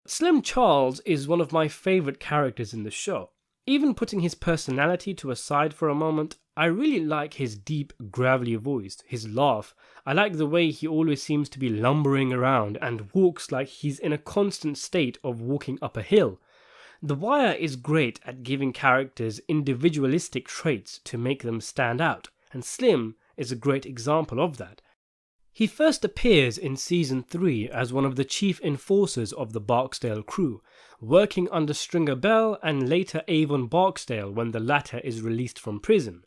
Slim Charles is one of my favourite characters in the show. Even putting his personality to a side for a moment, I really like his deep, gravelly voice, his laugh. I like the way he always seems to be lumbering around and walks like he's in a constant state of walking up a hill. The Wire is great at giving characters individualistic traits to make them stand out, and Slim is a great example of that. He first appears in Season 3 as one of the chief enforcers of the Barksdale crew, working under Stringer Bell and later Avon Barksdale when the latter is released from prison.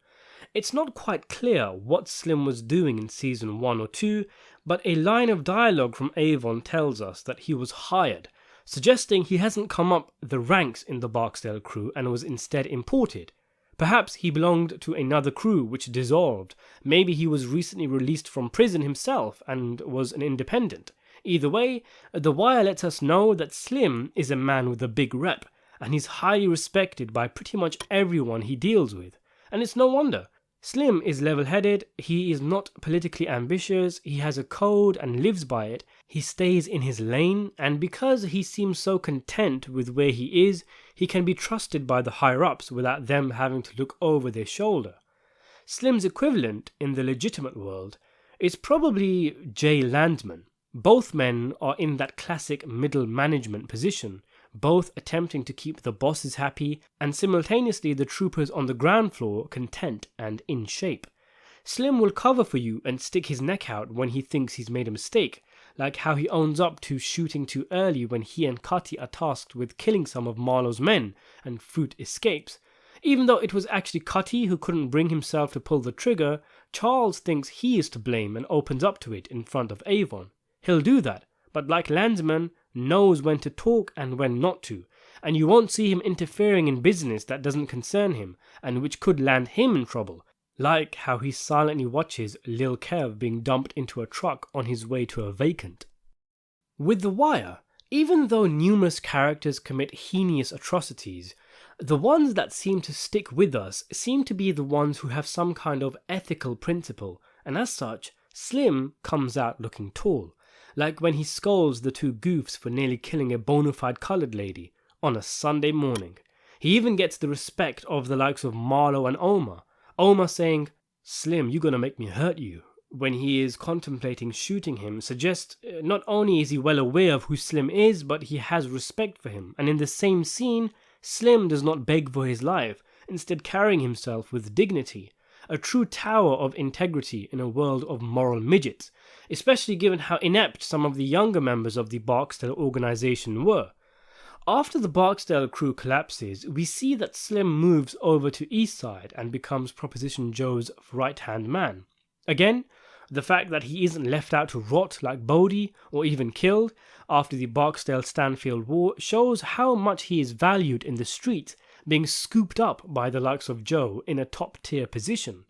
It's not quite clear what Slim was doing in Season 1 or 2, but a line of dialogue from Avon tells us that he was hired, suggesting he hasn't come up the ranks in the Barksdale crew and was instead imported. Perhaps he belonged to another crew which dissolved. Maybe he was recently released from prison himself and was an independent. Either way, The Wire lets us know that Slim is a man with a big rep, and he's highly respected by pretty much everyone he deals with. And it's no wonder. Slim is level-headed, he is not politically ambitious, he has a code and lives by it, he stays in his lane, and because he seems so content with where he is, he can be trusted by the higher-ups without them having to look over their shoulder. Slim's equivalent in the legitimate world is probably Jay Landsman. Both men are in that classic middle management position, both attempting to keep the bosses happy and simultaneously the troopers on the ground floor content and in shape. Slim will cover for you and stick his neck out when he thinks he's made a mistake, like how he owns up to shooting too early when he and Cutty are tasked with killing some of Marlo's men and Fruit escapes. Even though it was actually Cutty who couldn't bring himself to pull the trigger, Charles thinks he is to blame and opens up to it in front of Avon. He'll do that, but like Landsman, knows when to talk and when not to, and you won't see him interfering in business that doesn't concern him and which could land him in trouble, like how he silently watches Lil Kev being dumped into a truck on his way to a vacant. With The Wire, even though numerous characters commit heinous atrocities, the ones that seem to stick with us seem to be the ones who have some kind of ethical principle, and as such, Slim comes out looking tall. Like when he scolds the two goofs for nearly killing a bona fide coloured lady on a Sunday morning. He even gets the respect of the likes of Marlo and Omar. Omar saying, "Slim, you gonna make me hurt you," when he is contemplating shooting him, suggests not only is he well aware of who Slim is, but he has respect for him. And in the same scene, Slim does not beg for his life, instead carrying himself with dignity. A true tower of integrity in a world of moral midgets, especially given how inept some of the younger members of the Barksdale organization were. After the Barksdale crew collapses, we see that Slim moves over to Eastside and becomes Proposition Joe's right-hand man. Again, the fact that he isn't left out to rot like Bodie or even killed after the Barksdale-Stanfield War shows how much he is valued in the streets, being scooped up by the likes of Joe in a top-tier position.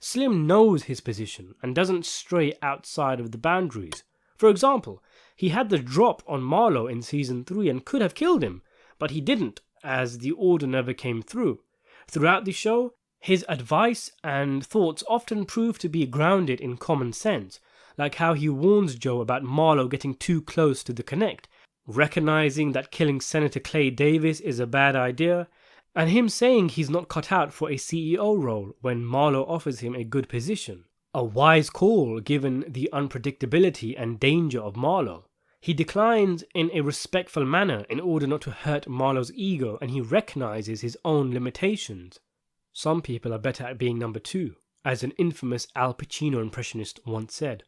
Slim knows his position and doesn't stray outside of the boundaries. For example, he had the drop on Marlo in Season 3 and could have killed him, but he didn't, as the order never came through. Throughout the show, his advice and thoughts often prove to be grounded in common sense, like how he warns Joe about Marlo getting too close to the Connect, recognizing that killing Senator Clay Davis is a bad idea, and him saying he's not cut out for a CEO role when Marlo offers him a good position. A wise call given the unpredictability and danger of Marlo. He declines in a respectful manner in order not to hurt Marlo's ego, and he recognizes his own limitations. Some people are better at being number two, as an infamous Al Pacino impressionist once said.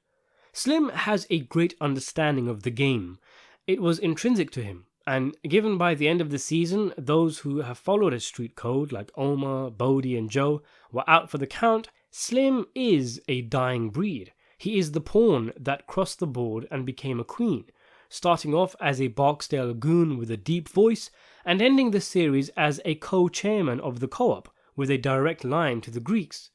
Slim has a great understanding of the game. It was intrinsic to him, and given by the end of the season, those who have followed a street code like Omar, Bodie and Joe were out for the count, Slim is a dying breed. He is the pawn that crossed the board and became a queen, starting off as a Barksdale goon with a deep voice and ending the series as a co-chairman of the co-op with a direct line to the Greeks.